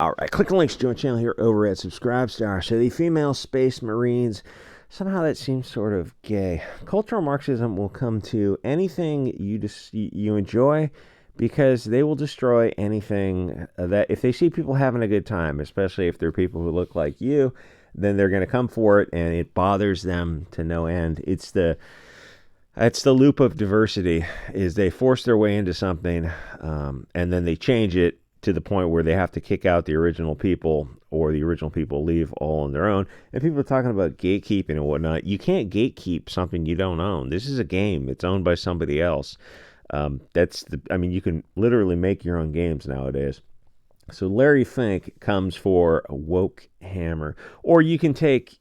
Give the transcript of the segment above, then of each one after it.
All right, click the links to join the channel here over at SubScribestar. So the female space marines, somehow that seems sort of gay. Cultural Marxism will come to anything you enjoy, because they will destroy anything that, if they see people having a good time, especially if they're people who look like you, then they're going to come for it, and it bothers them to no end. It's the loop of diversity, is they force their way into something, and then they change it to the point where they have to kick out the original people, or the original people leave all on their own. And people are talking about gatekeeping and whatnot. You can't gatekeep something you don't own. This is a game. It's owned by somebody else. You can literally make your own games nowadays. So Larry Fink comes for a woke hammer. Or you can take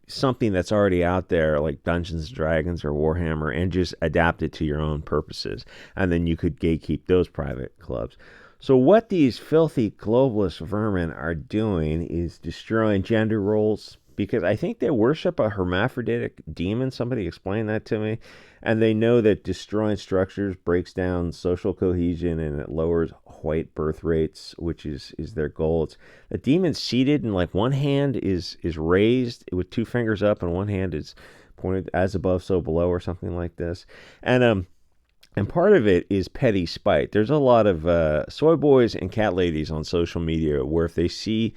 something that's already out there, like Dungeons & Dragons or Warhammer, and just adapt it to your own purposes. And then you could gatekeep those private clubs. So what these filthy globalist vermin are doing is destroying gender roles, because I think they worship a hermaphroditic demon. Somebody explained that to me. And they know that destroying structures breaks down social cohesion, and it lowers white birth rates, which is their goal. It's a demon seated, and like one hand is raised with two fingers up, and one hand is pointed as above, so below, or something like this. And part of it is petty spite. There's a lot of soy boys and cat ladies on social media where if they see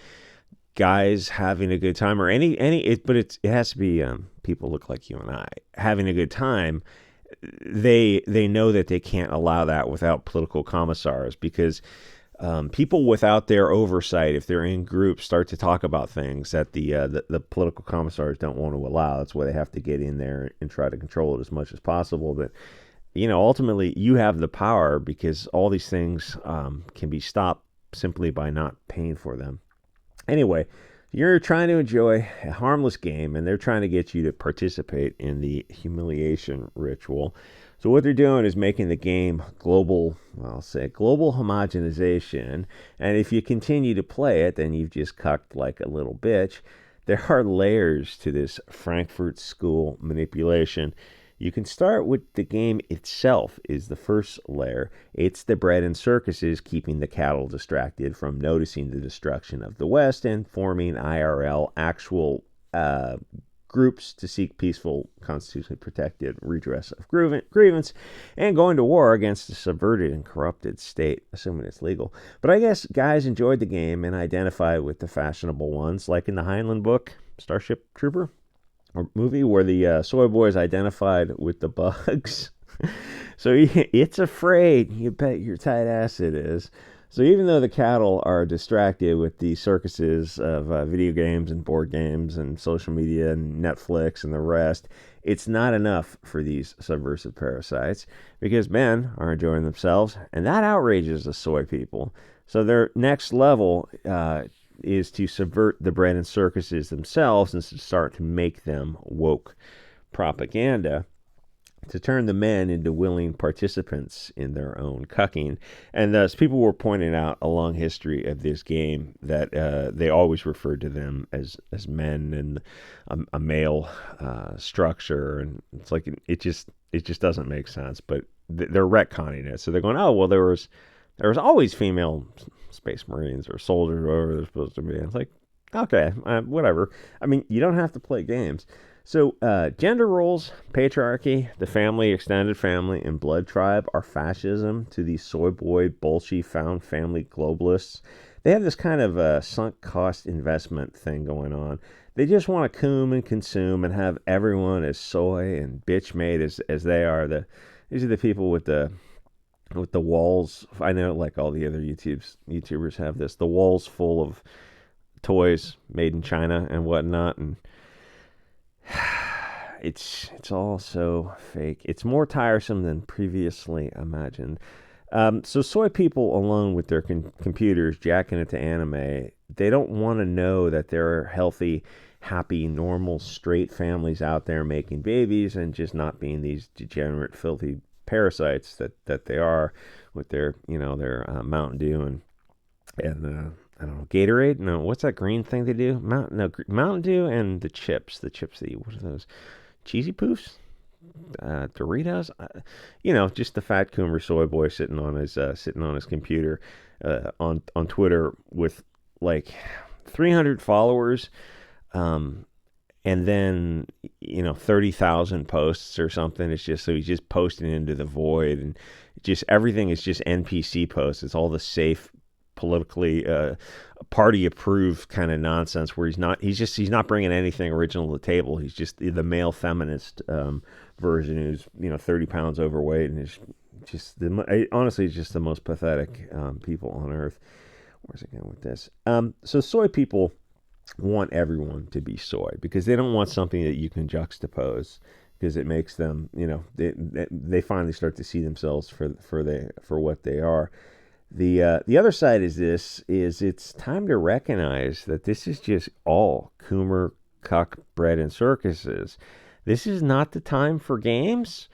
guys having a good time, or it has to be people look like you and I having a good time, they know that they can't allow that without political commissars, because people without their oversight, if they're in groups, start to talk about things that the political commissars don't want to allow. That's why they have to get in there and try to control it as much as possible. But ultimately, you have the power, because all these things can be stopped simply by not paying for them. Anyway, you're trying to enjoy a harmless game, and they're trying to get you to participate in the humiliation ritual. So what they're doing is making the game global homogenization. And if you continue to play it, then you've just cucked like a little bitch. There are layers to this Frankfurt School manipulation. You can start with the game itself is the first layer. It's the bread and circuses keeping the cattle distracted from noticing the destruction of the West, and forming IRL actual groups to seek peaceful, constitutionally protected redress of grievance, and going to war against a subverted and corrupted state, assuming it's legal. But I guess guys enjoyed the game and identified with the fashionable ones, like in the Heinlein book, Starship Trooper, or movie, where the soy boys identified with the bugs. So it's afraid. You bet your tight ass it is. So even though the cattle are distracted with the circuses of video games and board games and social media and Netflix and the rest, it's not enough for these subversive parasites, because men are enjoying themselves, and that outrages the soy people. So their next level is to subvert the bread and circuses themselves, and to start to make them woke propaganda, to turn the men into willing participants in their own cucking. And thus, people were pointing out a long history of this game that they always referred to them as men, and a male structure, and it's like it just doesn't make sense. But they're retconning it, so they're going, oh well, there was always female space marines or soldiers, or whatever they're supposed to be. It's like, okay, whatever. I mean, you don't have to play games. So gender roles, patriarchy, the family, extended family, and blood tribe are fascism to these soy boy, bolshy, found family globalists. They have this kind of sunk cost investment thing going on. They just want to coom and consume and have everyone as soy and bitch made as they are. These are the people with the walls. I know, like all the other YouTubers have this, the walls full of toys made in China and whatnot, and it's all so fake. It's more tiresome than previously imagined. So soy people alone with their computers jacking it to anime, they don't want to know that there are healthy, happy, normal, straight families out there making babies, and just not being these degenerate, filthy parasites that they are, with their Mountain Dew and I don't know, Gatorade. No, what's that green thing they do? Mountain Dew and the chips. The chips that what are those? Cheesy Poofs, Doritos. Just the fat Coomer soy boy sitting on his computer on Twitter with like 300 followers, and then 30,000 posts or something. It's just so he's just posting into the void, and just everything is just NPC posts. It's all the safe, politically party approved kind of nonsense where he's not bringing anything original to the table. He's just the male feminist version who's 30 pounds overweight, and is just honestly it's just the most pathetic people on earth. Where's it going with this? So soy people want everyone to be soy because they don't want something that you can juxtapose, because it makes them, they finally start to see themselves for what they are. The other side is it's time to recognize that this is just all Coomer, cuck, bread, and circuses. This is not the time for games.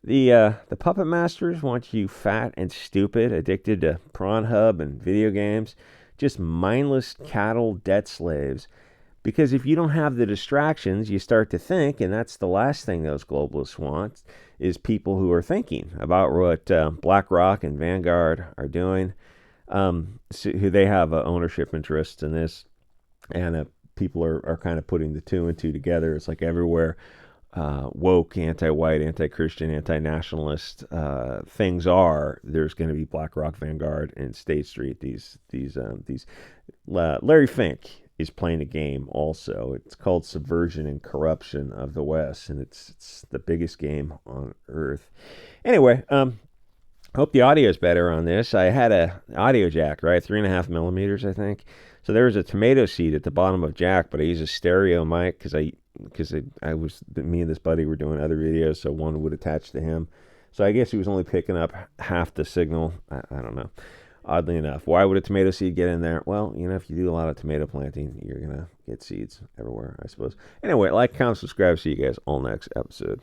The puppet masters want you fat and stupid, addicted to prawn hub and video games, just mindless cattle debt slaves. Because if you don't have the distractions, you start to think, and that's the last thing those globalists want, is people who are thinking about what BlackRock and Vanguard are doing. Who they have ownership interests in this, and people are kind of putting the two and two together. It's like everywhere woke, anti-white, anti-Christian, anti-nationalist things are, there's going to be BlackRock, Vanguard, and State Street. These Larry Fink is playing a game also. It's called Subversion and Corruption of the West, and it's the biggest game on earth. Anyway, hope the audio is better on this. I had a audio jack, right? 3.5 millimeters, I think. So there was a tomato seed at the bottom of jack, but I used a stereo mic because me and this buddy were doing other videos, so one would attach to him. So I guess he was only picking up half the signal. I don't know. Oddly enough, why would a tomato seed get in there? Well, if you do a lot of tomato planting, you're going to get seeds everywhere, I suppose. Anyway, like, comment, subscribe. See you guys all next episode.